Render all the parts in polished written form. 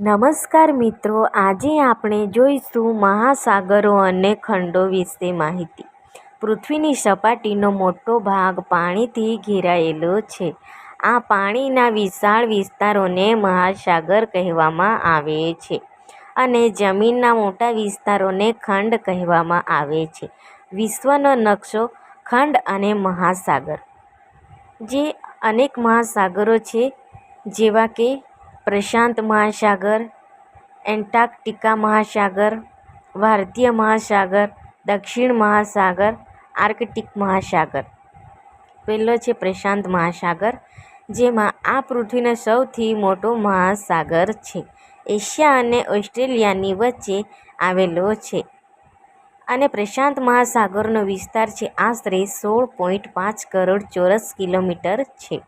નમસ્કાર મિત્રો, આજે આપણે જોઈશું મહાસાગરો અને ખંડો વિશે માહિતી. પૃથ્વીની સપાટીનો મોટો ભાગ પાણીથી ઘેરાયેલો છે. આ પાણીના વિશાળ વિસ્તારોને મહાસાગર કહેવામાં આવે છે અને જમીનના મોટા વિસ્તારોને ખંડ કહેવામાં આવે છે. વિશ્વનો નકશો ખંડ અને મહાસાગર. જે અનેક મહાસાગરો છે, જેવા કે પ્રશાંત મહાસાગર, એન્ટાર્કટિકા મહાસાગર, ભારતીય મહાસાગર, દક્ષિણ મહાસાગર, આર્કટિક મહાસાગર. પહેલો છે પ્રશાંત મહાસાગર, જેમાં આ પૃથ્વીનો સૌથી મોટો મહાસાગર છે. એશિયા અને ઓસ્ટ્રેલિયાની વચ્ચે આવેલો છે અને પ્રશાંત મહાસાગરનો વિસ્તાર છે આશરે 16.5 કરોડ ચોરસ કિલોમીટર છે.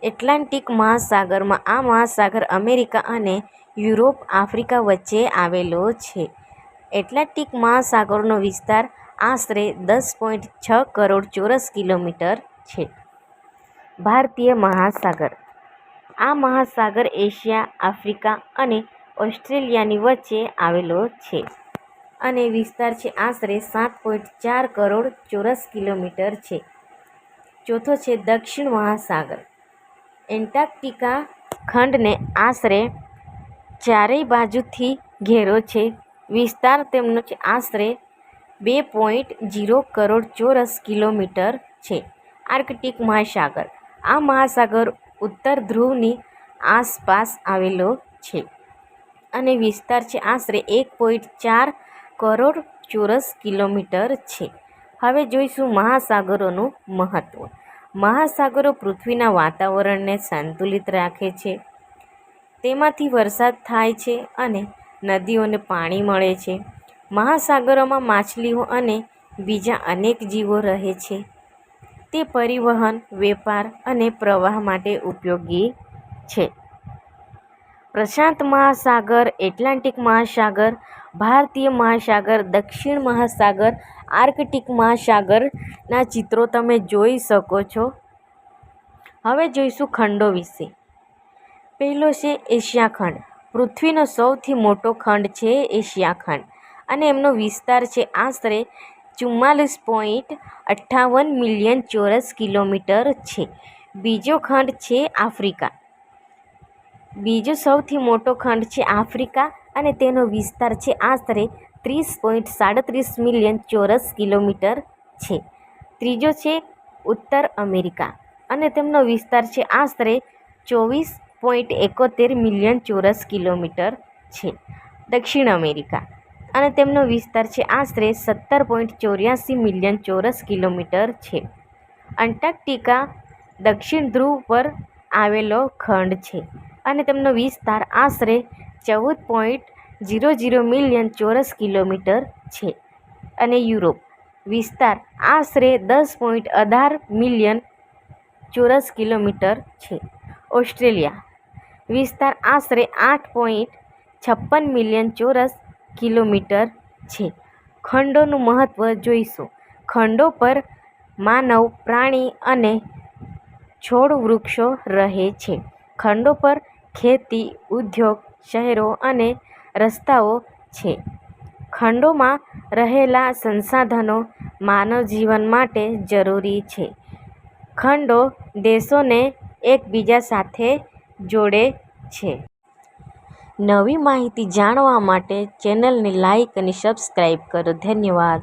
એટલાન્ટિક મહાસાગરમાં આ મહાસાગર અમેરિકા અને યુરોપ, આફ્રિકા વચ્ચે આવેલો છે. એટલાન્ટિક મહાસાગરનો વિસ્તાર આશરે 10.6 કરોડ ચોરસ કિલોમીટર છે. ભારતીય મહાસાગર. આ મહાસાગર એશિયા, આફ્રિકા અને ઓસ્ટ્રેલિયાની વચ્ચે આવેલો છે અને વિસ્તાર છે આશરે 7.4 કરોડ ચોરસ કિલોમીટર છે. ચોથો છે દક્ષિણ મહાસાગર. એન્ટાર્કટિકા ખંડને આશરે ચારેય બાજુથી ઘેરો છે. વિસ્તાર તેમનો છે આશરે 2.0 કરોડ ચોરસ કિલોમીટર છે. આર્કટિક મહાસાગર. આ મહાસાગર ઉત્તર ધ્રુવની આસપાસ આવેલો છે અને વિસ્તાર છે આશરે 1.4 કરોડ ચોરસ કિલોમીટર છે. હવે જોઈશું મહાસાગરોનું મહત્વ. મહાસાગરો પૃથ્વીના વાતાવરણને સંતુલિત રાખે છે. તેમાંથી વરસાદ થાય છે અને નદીઓને પાણી મળે છે. મહાસાગરોમાં માછલીઓ અને બીજા અનેક જીવો રહે છે. તે પરિવહન, વેપાર અને પ્રવાહ માટે ઉપયોગી છે. પ્રશાંત મહાસાગર, એટલાન્ટિક મહાસાગર, ભારતીય મહાસાગર, દક્ષિણ મહાસાગર, આર્કટિક મહાસાગરના ચિત્રો તમે જોઈ શકો છો. હવે જોઈશું ખંડો વિશે. પહેલો છે એશિયા ખંડ. પૃથ્વીનો સૌથી મોટો ખંડ છે એશિયા ખંડ અને એમનો વિસ્તાર છે આશરે 44.58 મિલિયન ચોરસ કિલોમીટર છે. બીજો ખંડ છે આફ્રિકા. બીજો સૌથી મોટો ખંડ છે આફ્રિકા અને તેનો વિસ્તાર છે આશરે 30.37 મિલિયન ચોરસ કિલોમીટર છે. ત્રીજો છે ઉત્તર અમેરિકા અને તેમનો વિસ્તાર છે આશરે 24.71 મિલિયન ચોરસ કિલોમીટર છે. દક્ષિણ અમેરિકા અને તેમનો વિસ્તાર છે આશરે 17.84 મિલિયન ચોરસ કિલોમીટર છે. એન્ટાર્કટિકા દક્ષિણ ધ્રુવ પર આવેલો ખંડ છે અને તેમનો વિસ્તાર આશરે 14.00 મિલિયન ચોરસ કિલોમીટર છે. અને યુરોપ વિસ્તાર આશરે 10.18 મિલિયન ચોરસ કિલોમીટર છે. ઓસ્ટ્રેલિયા વિસ્તાર આશરે 8.56 મિલિયન ચોરસ કિલોમીટર છે. ખંડોનું મહત્વ જોઈશું. ખંડો પર માનવ, પ્રાણી અને છોડ વૃક્ષો રહે છે. ખંડો પર ખેતી, ઉદ્યોગ, શહેરો અને રસ્તાઓ છે. ખંડોમાં રહેલા સંસાધનો માનવ જીવન માટે જરૂરી છે. ખંડો દેશોને એકબીજા સાથે જોડે છે. નવી માહિતી જાણવા માટે ચેનલને લાઈક અને સબસ્ક્રાઈબ કરો. ધન્યવાદ.